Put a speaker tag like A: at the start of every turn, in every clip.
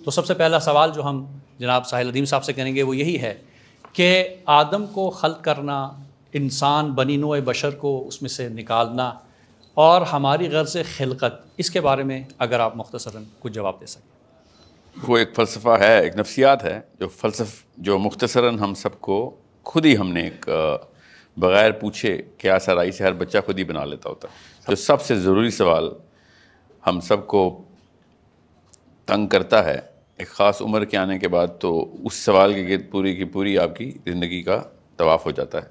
A: تو سب سے پہلا سوال جو ہم جناب ساحل ندیم صاحب سے کریں گے وہ یہی ہے کہ آدم کو خلق کرنا، انسان بنی نوع بشر کو اس میں سے نکالنا اور ہماری غرض خلقت، اس کے بارے میں اگر آپ مختصراً کچھ جواب دے سکیں۔
B: وہ ایک فلسفہ ہے، ایک نفسیات ہے جو مختصراً ہم سب کو خود ہی ہم نے ایک بغیر پوچھے کہ آسرائی سے ہر بچہ خود ہی بنا لیتا ہوتا ہے۔ جو سب سے ضروری سوال ہم سب کو تنگ کرتا ہے ایک خاص عمر کے آنے کے بعد، تو اس سوال کے گرد پوری کی پوری آپ کی زندگی کا طواف ہو جاتا ہے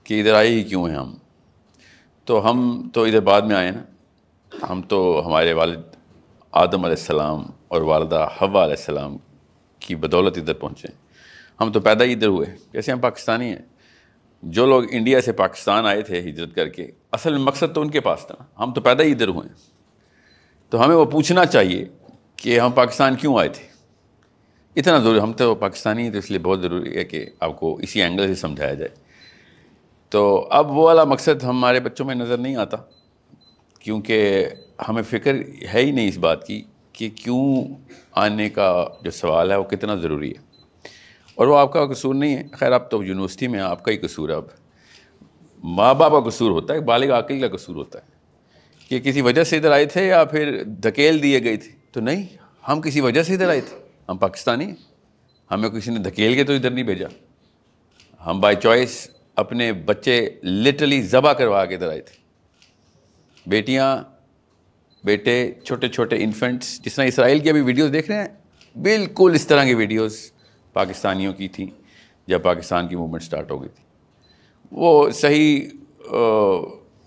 B: کہ ادھر آئے ہی کیوں ہیں ہم؟ تو ادھر بعد میں آئے نا، ہم تو ہمارے والد آدم علیہ السلام اور والدہ حوا علیہ السلام کی بدولت ادھر پہنچے۔ ہم تو پیدا ہی ادھر ہوئے، جیسے ہم پاکستانی ہیں۔ جو لوگ انڈیا سے پاکستان آئے تھے ہجرت کر کے، اصل میں مقصد تو ان کے پاس تھا، ہم تو پیدا ہی ادھر ہوئے ہیں۔ تو ہمیں وہ پوچھنا چاہیے کہ ہم پاکستان کیوں آئے تھے؟ اتنا ضروری، ہم تو پاکستانی ہیں تو اس لیے بہت ضروری ہے کہ آپ کو اسی اینگل سے سمجھایا جائے۔ تو اب وہ والا مقصد ہمارے بچوں میں نظر نہیں آتا، کیونکہ ہمیں فکر ہے ہی نہیں اس بات کی کہ کیوں آنے کا جو سوال ہے وہ کتنا ضروری ہے۔ اور وہ آپ کا قصور نہیں ہے، خیر آپ تو یونیورسٹی میں آپ کا ہی قصور ہے۔ اب ماں باپ کا قصور ہوتا ہے، بالغ عاقل کا قصور ہوتا ہے کہ کسی وجہ سے ادھر آئے تھے یا پھر دھکیل دیے گئے تھے۔ تو نہیں، ہم کسی وجہ سے ادھر آئے تھے، ہم پاکستانی ہیں، ہمیں کسی نے دھکیل کے تو ادھر نہیں بھیجا۔ ہم بائی چوائس اپنے بچے لٹرلی ذبح کروا کے ادھر آئے تھے۔ بیٹیاں، بیٹے، چھوٹے چھوٹے انفنٹس، جس طرح اسرائیل کی ابھی ویڈیوز دیکھ رہے ہیں، بالکل اس طرح کی ویڈیوز پاکستانیوں کی تھیں جب پاکستان کی موومنٹ سٹارٹ ہو گئی تھی۔ وہ صحیح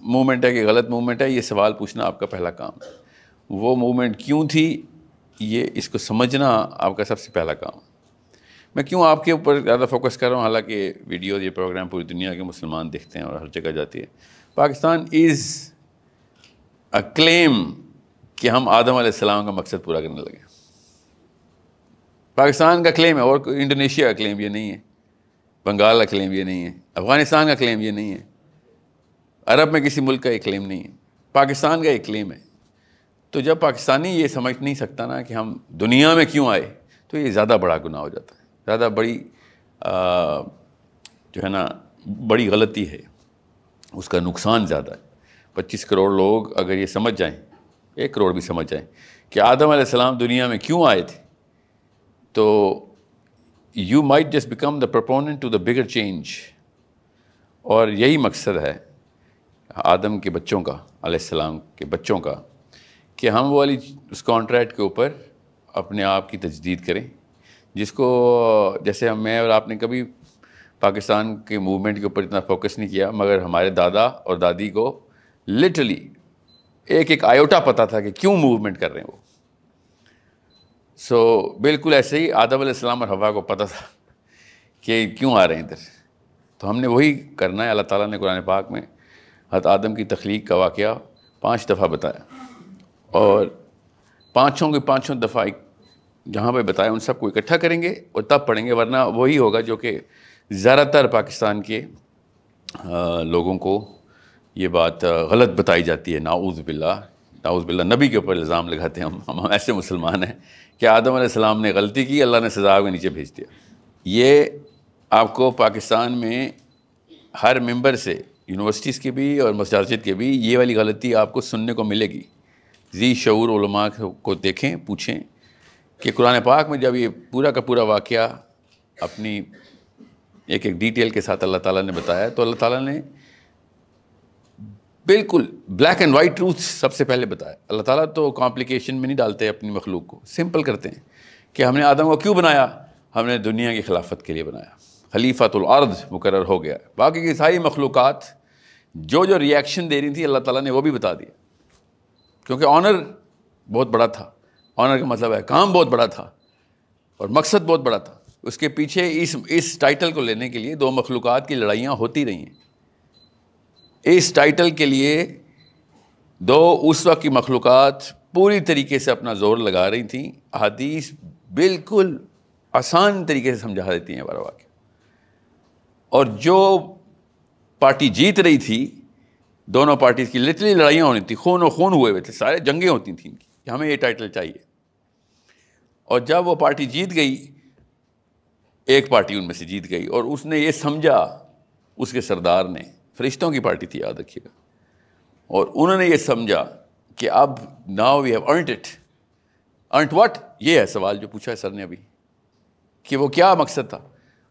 B: موومنٹ ہے کہ غلط موومنٹ ہے، یہ سوال پوچھنا آپ کا پہلا کام ہے۔ وہ موومنٹ کیوں تھی، یہ اس کو سمجھنا آپ کا سب سے پہلا کام ہے۔ میں کیوں آپ کے اوپر زیادہ فوکس کر رہا ہوں، حالانکہ ویڈیوز، یہ پروگرام پوری دنیا کے مسلمان دیکھتے ہیں اور ہر جگہ جاتی ہے۔ پاکستان از اے کلیم کہ ہم آدم علیہ السلام کا مقصد پورا کرنے لگے۔ پاکستان کا کلیم ہے، اور انڈونیشیا کا کلیم یہ نہیں ہے، بنگال کا کلیم یہ نہیں ہے، افغانستان کا کلیم یہ نہیں ہے، عرب میں کسی ملک کا یہ کلیم نہیں ہے، پاکستان کا ایک کلیم ہے۔ تو جب پاکستانی یہ سمجھ نہیں سکتا نا کہ ہم دنیا میں کیوں آئے، تو یہ زیادہ بڑا گناہ ہو جاتا ہے، زیادہ بڑی جو ہے نا بڑی غلطی ہے، اس کا نقصان زیادہ ہے۔ 25 کروڑ لوگ اگر یہ سمجھ جائیں، 1 کروڑ بھی سمجھ جائیں کہ آدم علیہ السلام دنیا میں کیوں آئے تھے، تو you might just become the proponent to the bigger change. اور یہی مقصد ہے آدم کے بچوں کا، علیہ السلام کے بچوں کا، کہ ہم وہ والی اس کانٹریکٹ کے اوپر اپنے آپ کی تجدید کریں، جس کو جیسے میں اور آپ نے کبھی پاکستان کے موومنٹ کے اوپر اتنا فوکس نہیں کیا، مگر ہمارے دادا اور دادی کو لٹرلی ایک ایک آیوٹا پتہ تھا کہ کیوں موومنٹ کر رہے ہیں وہ۔ سو بالکل ایسے ہی آدم علیہ السلام اور حوا کو پتہ تھا کہ کیوں آ رہے ہیں ادھر۔ تو ہم نے وہی کرنا ہے۔ اللہ تعالیٰ نے قرآن پاک میں حضرت آدم کی تخلیق کا واقعہ 5 دفعہ بتایا، اور 5 دفعہ جہاں پہ بتایا ان سب کو اکٹھا کریں گے اور تب پڑھیں گے، ورنہ وہی ہوگا جو کہ زیادہ تر پاکستان کے لوگوں کو یہ بات غلط بتائی جاتی ہے۔ نعوذ باللہ نبی کے اوپر الزام لگاتے ہیں ہم ایسے مسلمان ہیں کہ آدم علیہ السلام نے غلطی کی، اللہ نے سزا کے نیچے بھیج دیا۔ یہ آپ کو پاکستان میں ہر ممبر سے، یونیورسٹیز کے بھی اور مساجد کے بھی، یہ والی غلطی آپ کو سننے کو ملے گی۔ ذی شعور علماء کو دیکھیں، پوچھیں کہ قرآن پاک میں جب یہ پورا کا پورا واقعہ اپنی ایک ڈیٹیل کے ساتھ اللہ تعالیٰ نے بتایا، تو اللہ تعالیٰ نے بالکل بلیک اینڈ وائٹ ٹروتھ سب سے پہلے بتایا۔ اللہ تعالیٰ تو کمپلیکیشن میں نہیں ڈالتے اپنی مخلوق کو، سمپل کرتے ہیں کہ ہم نے آدم کو کیوں بنایا، ہم نے دنیا کی خلافت کے لیے بنایا، خلیفۃ الارض مقرر ہو گیا۔ باقی کی ساری مخلوقات جو ریاکشن دے رہی تھی اللہ تعالیٰ نے وہ بھی بتا دیا، کیونکہ آنر بہت بڑا تھا۔ آنر کا مطلب ہے کام بہت بڑا تھا اور مقصد بہت بڑا تھا۔ اس کے پیچھے اس ٹائٹل کو لینے کے لیے 2 مخلوقات کی لڑائیاں ہوتی رہی ہیں۔ اس ٹائٹل کے لیے 2 اس وقت کی مخلوقات پوری طریقے سے اپنا زور لگا رہی تھیں۔ احادیث بالکل آسان طریقے سے سمجھا دیتی ہیں بارہ واقعہ۔ اور جو پارٹی جیت رہی تھی، دونوں پارٹیز کی لٹرلی لڑائیاں ہونی تھی، خون و خون ہوئے ہوئے تھے، سارے جنگیں ہوتی تھیں کہ ہمیں یہ ٹائٹل چاہیے۔ اور جب وہ پارٹی جیت گئی، ایک پارٹی ان میں سے جیت گئی، اور اس نے یہ سمجھا، اس کے سردار نے، فرشتوں کی پارٹی تھی یاد رکھیے گا، اور انہوں نے یہ سمجھا کہ اب now we have earned it. Earned what? یہ ہے سوال جو پوچھا ہے سر نے ابھی، کہ وہ کیا مقصد تھا.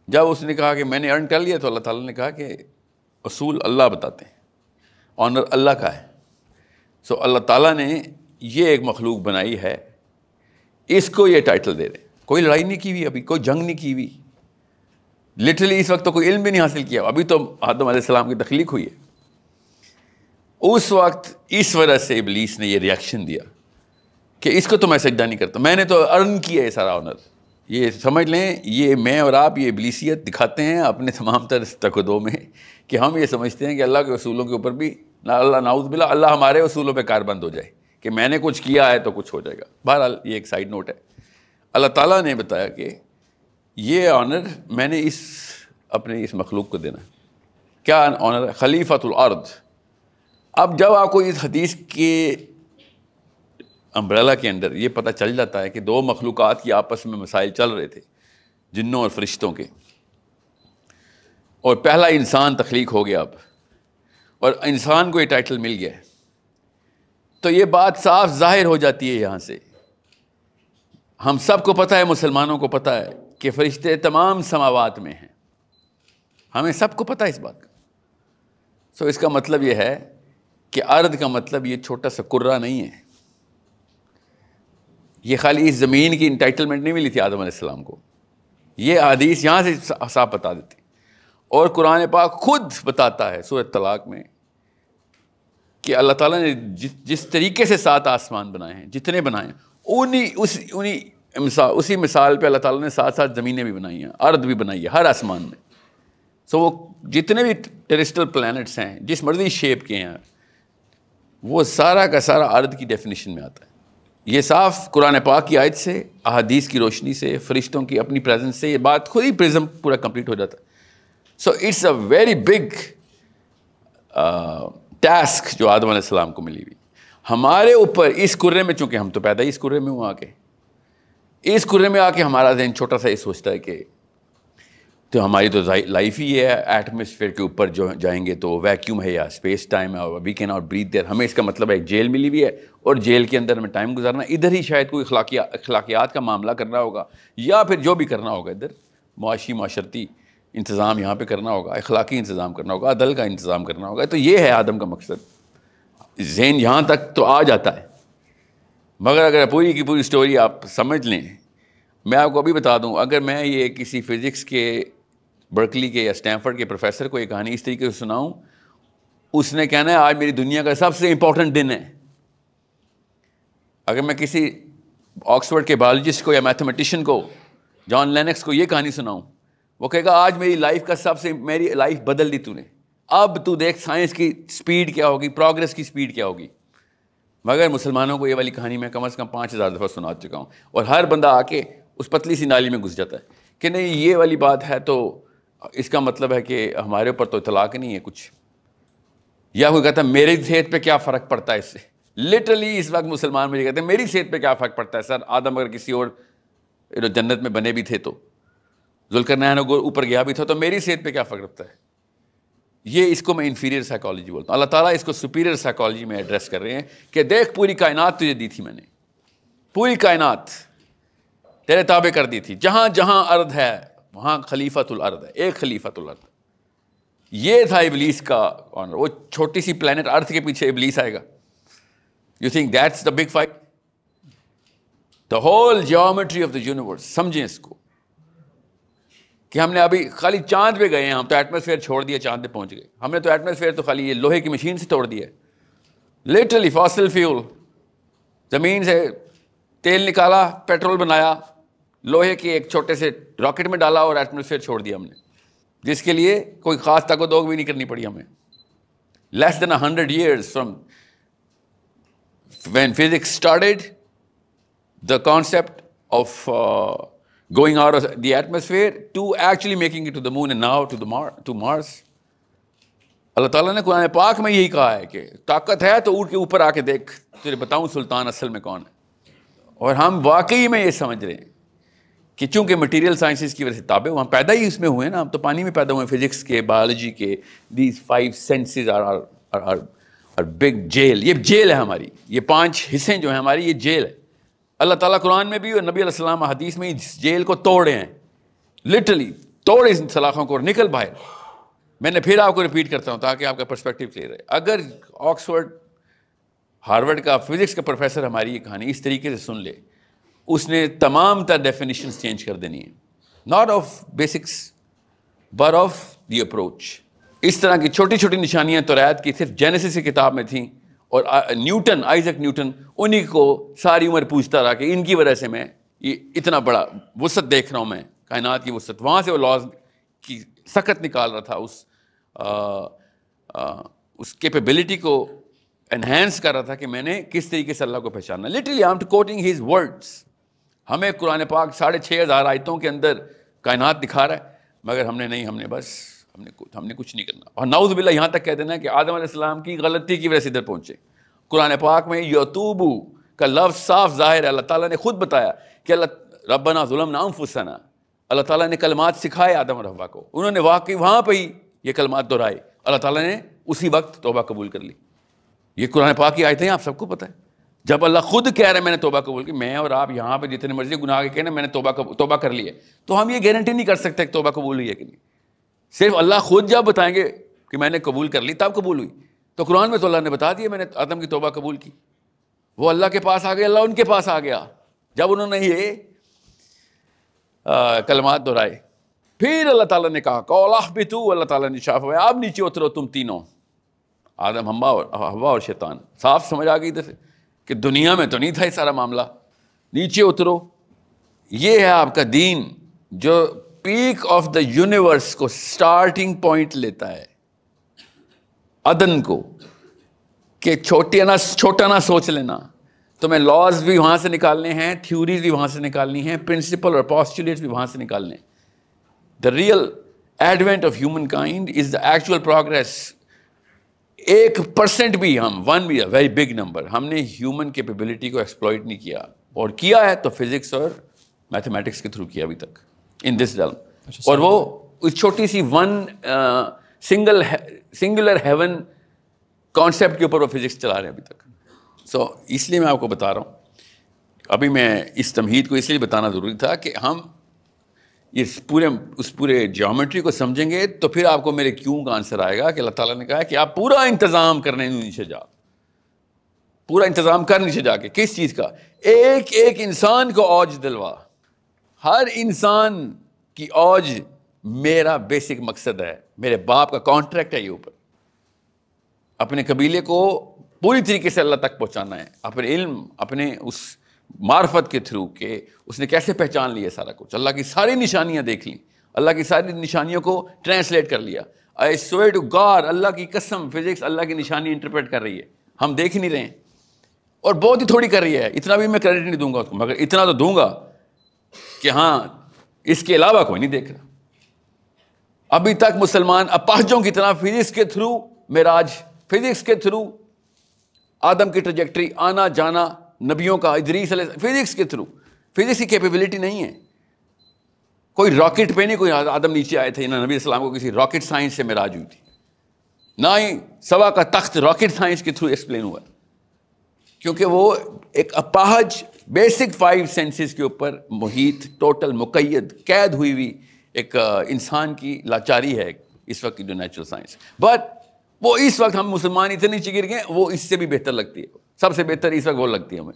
B: جب اس نے کہا کہ میں نے ارن کر لیا، تو اللہ تعالیٰ نے کہا کہ اصول اللہ بتاتے ہیں، آنر اللہ کا ہے. سو اللہ تعالیٰ نے یہ ایک مخلوق بنائی ہے، اس کو یہ ٹائٹل دے رہے. کوئی لڑائی نہیں کی ہوئی، ابھی کوئی جنگ نہیں کی ہوئی، لٹرلی اس وقت تو کوئی علم بھی نہیں حاصل کیا، ابھی تو آدم علیہ السلام کی تخلیق ہوئی ہے. اس وقت اس وجہ سے ابلیس نے یہ ریاکشن دیا کہ اس کو تو میں سجدہ نہیں کرتا، میں نے تو ارن کیا ہے سارا آنر. یہ سمجھ لیں، یہ میں اور آپ یہ ابلیسیت دکھاتے ہیں اپنے تمام تر تقدوں میں، کہ ہم یہ سمجھتے ہیں کہ اللہ کے اصولوں کے اوپر بھی اللہ نعوذ باللہ اللہ ہمارے اصولوں پہ کاربند ہو جائے کہ میں نے کچھ کیا ہے تو کچھ ہو جائے گا. بہرحال یہ ایک سائیڈ نوٹ ہے. اللہ تعالیٰ نے بتایا کہ یہ آنر میں نے اپنے اس مخلوق کو دینا. کیا آنر ہے؟ خلیفۃ الارض. اب جب آپ کو اس حدیث کے امبریلا کے اندر یہ پتہ چل جاتا ہے کہ دو مخلوقات کی آپس میں مسائل چل رہے تھے، جنوں اور فرشتوں کے، اور پہلا انسان تخلیق ہو گیا اب، اور انسان کو یہ ٹائٹل مل گیا ہے، تو یہ بات صاف ظاہر ہو جاتی ہے یہاں سے. ہم سب کو پتہ ہے، مسلمانوں کو پتہ ہے کہ فرشتے تمام سماوات میں ہیں، ہمیں سب کو پتہ ہے اس بات کا. سو اس کا مطلب یہ ہے کہ ارض کا مطلب یہ چھوٹا سا کرہ نہیں ہے. یہ خالی اس زمین کی انٹائٹلمنٹ نہیں ملی تھی آدم علیہ السلام کو، یہ حدیث یہاں سے صاف بتا دیتی. اور قرآن پاک خود بتاتا ہے سورۃ طلاق میں کہ اللہ تعالیٰ نے جس طریقے سے 7 آسمان بنائے ہیں، جتنے بنائے ہیں، اسی مثال پہ اللہ تعالیٰ نے 7 زمینیں بھی بنائی ہیں، ارض بھی بنائی ہے ہر آسمان میں. سو وہ جتنے بھی ٹیرسٹرل پلانٹس ہیں جس مرضی شیپ کے ہیں، وہ سارا کا سارا ارض کی ڈیفینیشن میں آتا ہے. یہ صاف قرآن پاک کی آیت سے، احادیث کی روشنی سے، فرشتوں کی اپنی پریزنس سے یہ بات خود ہی پرزم پورا کمپلیٹ ہو جاتا ہے. So it's a very big task جو آدم علیہ السلام کو ملی ہوئی ہمارے اوپر. اس کرے میں، چونکہ ہم تو پیدا ہی اس کرے میں ہوں، اس کرے میں آ کے ہمارا ذہن چھوٹا سا یہ سوچتا ہے کہ تو ہماری تو لائف ہی ہے، ایٹماسفیئر کے اوپر جو جائیں گے تو ویکیوم ہے یا اسپیس ٹائم ہے، اور وی کین ناٹ بریتھ دیر. ہمیں اس کا مطلب ہے ایک جیل ملی ہوئی ہے، اور جیل کے اندر ہمیں ٹائم گزارنا، ادھر ہی شاید کوئی اخلاقیات کا معاملہ کرنا ہوگا، یا پھر جو بھی کرنا ہوگا ادھر معاشرتی انتظام یہاں پہ کرنا ہوگا، اخلاقی انتظام کرنا ہوگا، عدل کا انتظام کرنا ہوگا. تو یہ ہے آدم کا مقصد. ذہن یہاں تک تو آ جاتا ہے، مگر اگر پوری کی پوری سٹوری آپ سمجھ لیں، میں آپ کو ابھی بتا دوں، اگر میں یہ کسی فزکس کے برکلی کے یا اسٹینفورڈ کے پروفیسر کو یہ کہانی اس طریقے سے سناؤں، اس نے کہنا ہے آج میری دنیا کا سب سے امپورٹنٹ دن ہے. اگر میں کسی آکسفورڈ کے بایولوجسٹ کو یا میتھمیٹیشین کو، جان لینکس کو یہ کہانی سناؤں، وہ کہے گا آج میری لائف کا میری لائف بدل دی تو نے، اب تو دیکھ سائنس کی سپیڈ کیا ہوگی، پروگرس کی سپیڈ کیا ہوگی. مگر مسلمانوں کو یہ والی کہانی میں کم از کم 5000 دفعہ سنا چکا ہوں، اور ہر بندہ آ کے اس پتلی سی نالی میں گھس جاتا ہے کہ نہیں یہ والی بات ہے، تو اس کا مطلب ہے کہ ہمارے اوپر تو اطلاق نہیں ہے کچھ. یا کوئی کہتا ہے میری صحت پہ کیا فرق پڑتا ہے اس سے. لٹرلی اس وقت مسلمان مجھے کہتے ہیں میری صحت پہ کیا فرق پڑتا ہے سر، آدم اگر کسی اور جنت میں بنے بھی تھے تو، ذوالقرنین اوپر گیا بھی تھا تو میری صحت پہ کیا فرق پڑتا ہے. یہ اس کو میں انفیریئر سائیکالوجی بولتا ہوں. اللہ تعالیٰ اس کو سپیریئر سائیکالوجی میں ایڈریس کر رہے ہیں کہ دیکھ پوری کائنات تجھے دی تھی میں نے، پوری کائنات تیرے تابع کر دی تھی، جہاں جہاں ارض ہے وہاں خلیفۃ الارض ہے، ایک خلیفۃ الارض. یہ تھا ابلیس کا آنر. وہ چھوٹی سی پلانٹ ارتھ کے پیچھے ابلیس آئے گا. You think that's the big fight? The whole geometry of the universe. سمجھیں اس کو کہ ہم نے ابھی خالی چاند پہ گئے ہیں، ہم تو ایٹماسفیئر چھوڑ دیا، چاند پہ پہنچ گئے. ہم نے تو ایٹماسفیئر تو خالی یہ لوہے کی مشین سے توڑ دیا ہے، لٹرلی فاسل فیول. زمین سے تیل نکالا، پیٹرول بنایا، لوہے کے ایک چھوٹے سے راکٹ میں ڈالا اور ایٹماسفیئر چھوڑ دیا ہم نے، جس کے لیے کوئی خاص تک و دوگ بھی نہیں کرنی پڑی ہمیں. لیس دین 100 years from when physics started, the concept of going out of the atmosphere to actually making it to the moon and now to Mars. اللہ تعالیٰ نے قرآن پاک میں یہی کہا ہے کہ طاقت ہے تو اڑ کے اوپر آ کے دیکھ، تجھے بتاؤں سلطان اصل میں کون ہے. اور ہم واقعی میں یہ سمجھ رہے ہیں کہ چونکہ مٹیریل سائنسز کی وجہ سے تابع ہم پیدا ہی اس میں ہوئے نا, ہم تو پانی میں پیدا ہوئے ہیں, فزکس کے, بایولوجی کے, دیز 5 سینسز اور بگ جیل, یہ جیل ہے ہماری, یہ 5 حصے جو ہیں ہماری, یہ جیل ہے. اللہ تعالیٰ قرآن میں بھی اور نبی علیہ السلام حدیث میں اس جیل کو توڑے ہیں, لٹرلی توڑے اس سلاخوں کو اور نکل باہر. میں نے پھر آپ کو ریپیٹ کرتا ہوں تاکہ آپ کا پرسپیکٹیو کلیئر ہے. اگر آکسفورڈ ہارورڈ کا فزکس کا پروفیسر ہماری یہ کہانی اس طریقے سے سن لے, اس نے تمام تر ڈیفینیشنز چینج کر دینی ہے, not of basics but of the approach. اس طرح کی چھوٹی چھوٹی نشانیاں توریت کی صرف جینیسس کی کتاب میں تھیں, اور نیوٹن, آئزیک نیوٹن, انہی کو ساری عمر پوچھتا رہا کہ ان کی وجہ سے میں یہ اتنا بڑا وسعت دیکھ رہا ہوں, میں کائنات کی وسعت. وہاں سے وہ لاز کی سخت نکال رہا تھا, اس کیپیبلٹی کو انہینس کر رہا تھا کہ میں نے کس طریقے سے اللہ کو پہچانا. Literally I am quoting his words. ہمیں قرآن پاک 6500 آیتوں کے اندر کائنات دکھا رہا ہے, مگر ہم نے نہیں, ہم نے کچھ نہیں کرنا. اور نعوذ باللہ یہاں تک کہہ دینا کہ آدم علیہ السلام کی غلطی کی وجہ سے ادھر پہنچے. قرآن پاک میں یتوبو کا لفظ صاف ظاہر ہے, اللہ تعالیٰ نے خود بتایا کہ اللہ ربنا ظلمنا انفسنا, اللہ تعالیٰ نے کلمات سکھائے آدم اور حوا کو, انہوں نے واقعی وہاں پہ ہی یہ کلمات دہرائے, اللہ تعالیٰ نے اسی وقت توبہ قبول کر لی. یہ قرآن پاک کی آیتیں آپ سب کو پتہ ہے. جب اللہ خود کہہ رہے ہیں میں نے توبہ قبول کی, میں اور آپ یہاں پہ جتنے مرضی گناہ کے کہنا میں نے توبہ کر لی ہے, تو ہم یہ گارنٹی نہیں کر سکتے کہ توبہ قبول ہوئی ہے کہ نہیں. صرف اللہ خود جب بتائیں گے کہ میں نے قبول کر لی تب قبول ہوئی. تو قرآن میں تو اللہ نے بتا دیا میں نے آدم کی توبہ قبول کی. وہ اللہ کے پاس آ گئے, اللہ ان کے پاس آ گیا جب انہوں نے یہ کلمات دہرائے. پھر اللہ تعالیٰ نے کہا قولا اہبطوا, اللہ تعالیٰ نے شاف ہوا آپ نیچے اترو تم تینوں, آدم حوا اور شیطان. صاف سمجھ آ گئی ادھر سے کہ دنیا میں تو نہیں تھا یہ سارا معاملہ, نیچے اترو. یہ ہے آپ کا دین جو پیک آف دا یونیورس کو سٹارٹنگ پوائنٹ لیتا ہے, عدن کو, کہ چھوٹا نہ سوچ لینا. تمہیں لاز بھی وہاں سے نکالنے ہیں, تھیوریز بھی وہاں سے نکالنی ہیں, پرنسپل اور پوسٹولیٹس بھی وہاں سے نکالنے. The real advent of human kind is the actual progress. 1% بھی ہم 1 بھی ویری بگ نمبر ہم نے ہیومن کیپیبلٹی کو ایکسپلوئٹ نہیں کیا, اور کیا ہے تو فزکس اور میتھمیٹکس کے تھرو کیا ابھی تک ان دس ریلم. اور وہ اس چھوٹی سی سنگولر ہیون کانسیپٹ کے اوپر وہ فزکس چلا رہے ہیں ابھی تک. سو اس لیے میں آپ کو بتا رہا ہوں, ابھی میں اس تمہید کو اس لیے بتانا ضروری تھا کہ ہم اس پورے جیومیٹری کو سمجھیں گے تو پھر آپ کو میرے کیوں کا آنسر آئے گا کہ اللہ تعالیٰ نے کہا کہ آپ پورا انتظام کرنے نیچے جا, پورا انتظام کر نیچے جا کے. کس چیز کا؟ ایک انسان کو اوج دلوا. ہر انسان کی اوج میرا بیسک مقصد ہے, میرے باپ کا کانٹریکٹ ہے یہ اوپر. اپنے قبیلے کو پوری طریقے سے اللہ تک پہنچانا ہے, اپنے علم, اپنے اس معرفت کے تھرو کہ اس نے کیسے پہچان لیا سارا کچھ, اللہ کی ساری نشانیاں دیکھ لیں, اللہ کی ساری نشانیوں کو ٹرانسلیٹ کر لیا. I swear to God, اللہ کی قسم فزکس اللہ کی نشانی انٹرپریٹ کر رہی ہے, ہم دیکھ نہیں رہے ہیں, اور بہت ہی تھوڑی کر رہی ہے. اتنا بھی میں کریڈٹ نہیں دوں گا اس کو, مگر اتنا تو دوں گا کہ ہاں اس کے علاوہ کوئی نہیں دیکھ رہا. ابھی تک مسلمان اپاہجوں کی طرح فزکس کے تھرو معراج, فزکس کے تھرو آدم کی ٹریجیکٹری, آنا جانا نبیوں کا, ادریس علیہ, فزکس کے تھرو. فزکس کی کیپیبلٹی نہیں ہے. کوئی راکٹ پہ نہیں کوئی آدم نیچے آئے تھے, نہ نبی السلام کو کسی راکٹ سائنس سے معراج ہوئی تھی, نہ ہی سوا کا تخت راکٹ سائنس کے تھرو ایکسپلین ہوا, کیونکہ وہ ایک اپاہج بیسک 5 سینسز کے اوپر محیط, ٹوٹل مقید قید ہوئی ہوئی ایک انسان کی لاچاری ہے اس وقت کی جو نیچرل سائنس. بٹ وہ اس وقت ہم مسلمان اتنے نیچے گر گئے, وہ اس سے بھی بہتر لگتی ہے, سب سے بہتر اس وقت وہ لگتی ہے ہمیں.